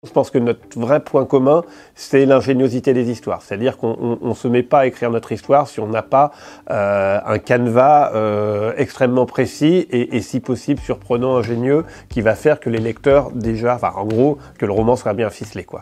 Je pense que notre vrai point commun, c'est l'ingéniosité des histoires. C'est-à-dire qu'on ne se met pas à écrire notre histoire si on n'a pas un canevas extrêmement précis et si possible surprenant, ingénieux, qui va faire que les lecteurs déjà, enfin en gros, que le roman sera bien ficelé, quoi.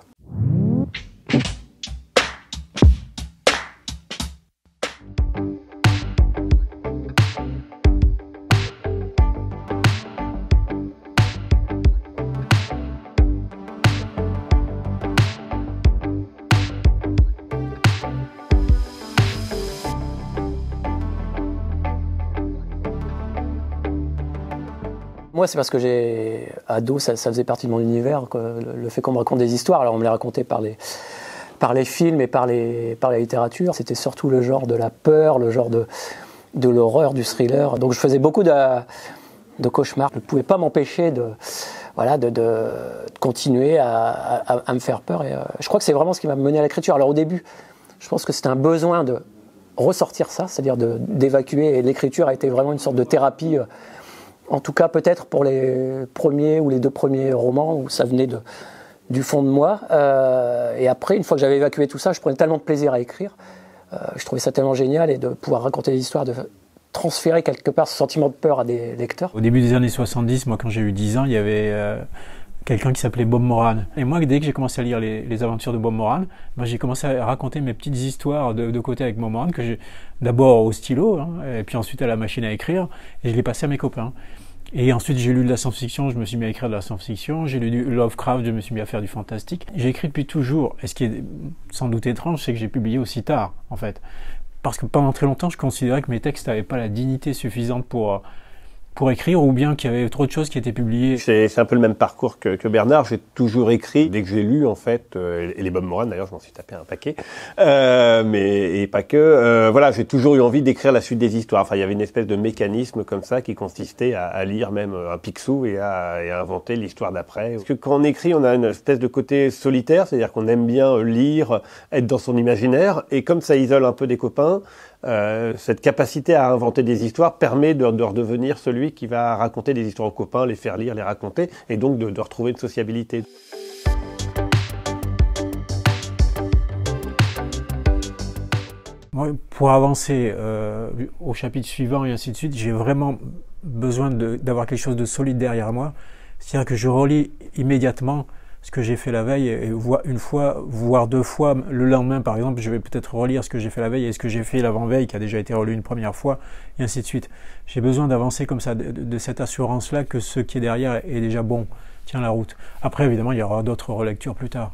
Moi, c'est parce que ado, ça faisait partie de mon univers, le fait qu'on me raconte des histoires. Alors, on me les racontait par les films et par la littérature. C'était surtout le genre de la peur, le genre de l'horreur, du thriller. Donc, je faisais beaucoup de cauchemars. Je ne pouvais pas m'empêcher de continuer à me faire peur. Et, je crois que c'est vraiment ce qui m'a mené à l'écriture. Alors, au début, je pense que c'était un besoin de ressortir ça, c'est-à-dire d'évacuer. Et l'écriture a été vraiment une sorte de thérapie. En tout cas, peut-être pour les premiers ou les 2 premiers romans où ça venait du fond de moi. Et après, une fois que j'avais évacué tout ça, je prenais tellement de plaisir à écrire. Je trouvais ça tellement génial et de pouvoir raconter des histoires, de transférer quelque part ce sentiment de peur à des lecteurs. Au début des années 70, moi quand j'ai eu 10 ans, il y avait quelqu'un qui s'appelait Bob Moran. Et moi, dès que j'ai commencé à lire les aventures de Bob Moran, j'ai commencé à raconter mes petites histoires de côté avec Bob Moran, que j'ai d'abord au stylo, et puis ensuite à la machine à écrire, et je l'ai passé à mes copains. Et ensuite, j'ai lu de la science-fiction, je me suis mis à écrire de la science-fiction. J'ai lu du Lovecraft, je me suis mis à faire du fantastique. J'ai écrit depuis toujours. Et ce qui est sans doute étrange, c'est que j'ai publié aussi tard, en fait. Parce que pendant très longtemps, je considérais que mes textes n'avaient pas la dignité suffisante pour écrire, ou bien qu'il y avait trop de choses qui étaient publiées. C'est un peu le même parcours que Bernard. J'ai toujours écrit, dès que j'ai lu, en fait, et les Bob Moran, d'ailleurs, je m'en suis tapé un paquet, et pas que. Voilà, j'ai toujours eu envie d'écrire la suite des histoires. Enfin, il y avait une espèce de mécanisme comme ça qui consistait à lire même un Picsou et à inventer l'histoire d'après. Parce que quand on écrit, on a une espèce de côté solitaire, c'est-à-dire qu'on aime bien lire, être dans son imaginaire, et comme ça isole un peu des copains, cette capacité à inventer des histoires permet de redevenir celui qui va raconter des histoires aux copains, les faire lire, les raconter, et donc de retrouver une sociabilité. Moi, pour avancer au chapitre suivant et ainsi de suite, j'ai vraiment besoin d'avoir quelque chose de solide derrière moi. C'est-à-dire que je relis immédiatement ce que j'ai fait la veille, et une fois, voire 2 fois, le lendemain par exemple, je vais peut-être relire ce que j'ai fait la veille et ce que j'ai fait l'avant-veille qui a déjà été relu une première fois, et ainsi de suite. J'ai besoin d'avancer comme ça, de cette assurance-là que ce qui est derrière est déjà bon, tient la route. Après, évidemment, il y aura d'autres relectures plus tard.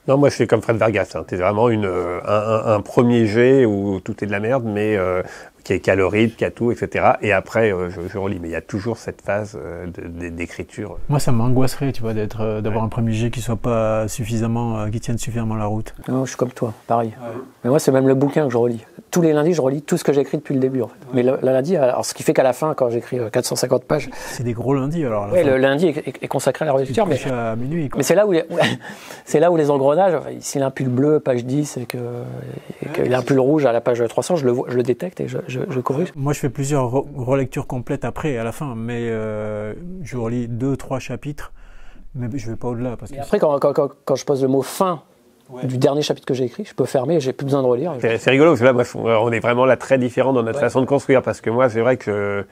Non, moi je fais comme Fred Vargas, t'es vraiment un premier jet où tout est de la merde, mais qui a le rythme, qui a tout, etc. Et après, je relis. Mais il y a toujours cette phase d'écriture. Moi, ça m'angoisserait, tu vois, d'avoir un premier jet qui soit pas suffisamment, qui tienne suffisamment la route. Non, je suis comme toi, pareil. Ouais. Mais moi, c'est même le bouquin que je relis. Tous les lundis, je relis tout ce que j'ai écrit depuis le début, en fait. Mais le lundi, alors ce qui fait qu'à la fin, quand j'écris 450 pages... C'est des gros lundis, alors. Oui, le lundi est consacré à la relecture, mais... à minuit, quoi. Mais c'est là où les engrenages, s'il a un pull bleu, page 10, et qu'il a un pull rouge à la page 300, je le détecte et je corrige. Moi, je fais plusieurs relectures complètes après, à la fin, mais je relis 2-3 chapitres, mais je vais pas au-delà. Parce que après, quand je pose le mot fin du dernier chapitre que j'ai écrit, je peux fermer, j'ai plus besoin de relire. C'est rigolo, parce que là, bref, on est vraiment là très différents dans notre façon de construire, parce que moi, c'est vrai que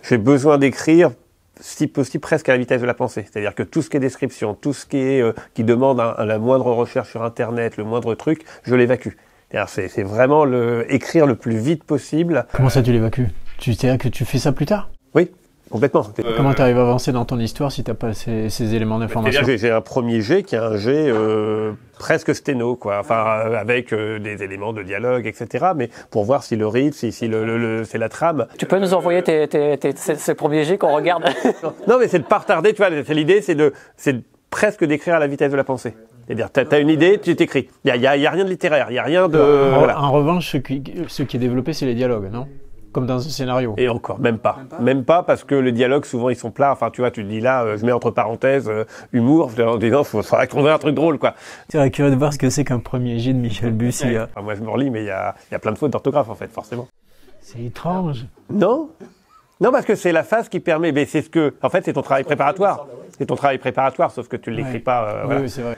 j'ai besoin d'écrire, si possible, presque à la vitesse de la pensée. C'est-à-dire que tout ce qui est description, tout ce qui demande la moindre recherche sur Internet, le moindre truc, je l'évacue. C'est vraiment écrire le plus vite possible. Comment ça, tu l'évacues? C'est-à-dire que tu fais ça plus tard? Oui, complètement. Comment tu arrives à avancer dans ton histoire si tu n'as pas ces éléments d'information? J'ai un premier jet qui est un jet presque sténo, quoi. Enfin, avec des éléments de dialogue, etc. Mais pour voir si le rythme, si c'est la trame. Tu peux nous envoyer ces premiers jets qu'on regarde? Non, mais c'est de pas retarder, tu vois. L'idée, c'est presque d'écrire à la vitesse de la pensée. C'est-à-dire, t'as une idée, tu t'écris. Il y a rien de littéraire, il y a rien de... En revanche, ce qui est développé, c'est les dialogues, non? Comme dans un scénario. Et encore, même pas. Même pas parce que les dialogues, souvent, ils sont plats. Enfin, tu vois, tu te dis là, je mets entre parenthèses, humour, en disant, faudrait trouver un truc drôle, quoi. Tu serais curieux de voir ce que c'est qu'un premier jet de Michel Bussy. Moi, je me relis, mais il y a plein de fautes d'orthographe, en fait, forcément. C'est étrange. Non? Non, parce que c'est la phase qui permet, mais c'est ce que, en fait, c'est ton travail préparatoire. C'est ton travail préparatoire, sauf que tu ne l'écris pas. Voilà. Oui, c'est vrai.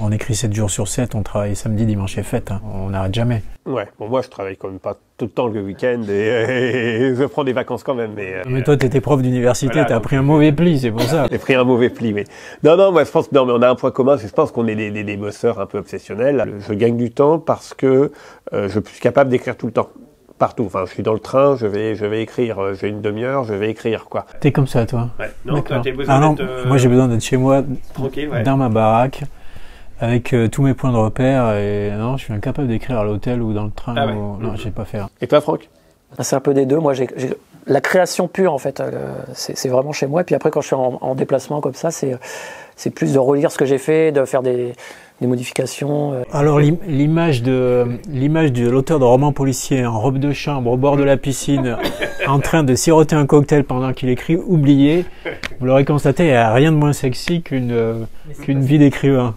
On écrit 7 jours sur 7, on travaille samedi, dimanche et fête. Hein. On n'arrête jamais. Ouais, bon, moi, je travaille quand même pas tout le temps le week-end et je prends des vacances quand même. Mais toi, t'étais prof d'université, voilà, t'as pris un mauvais pli, c'est pour ça. J'ai pris un mauvais pli, mais... Non, moi, je pense, non, mais on a un point commun, je pense qu'on est des bosseurs un peu obsessionnels. Je gagne du temps parce que je suis capable d'écrire tout le temps. Partout. Enfin, je suis dans le train, je vais écrire. J'ai une demi-heure, je vais écrire, quoi. T'es comme ça, toi? Ouais. Non, toi, t'as besoin non, d'être... moi, j'ai besoin d'être chez moi, tranquille, ouais. dans ma baraque, avec tous mes points de repère. Et non, je suis incapable d'écrire à l'hôtel ou dans le train. Ah ouais. Non, je sais pas faire. Et toi, Franck? C'est un peu des deux. Moi, la création pure, en fait, c'est vraiment chez moi. Et puis après, quand je suis en déplacement comme ça, c'est plus de relire ce que j'ai fait, de faire des modifications. Alors l'image de l'auteur de romans policiers en robe de chambre au bord de la piscine en train de siroter un cocktail pendant qu'il écrit oublié, vous l'aurez constaté, il n'y a rien de moins sexy qu'une vie d'écrivain.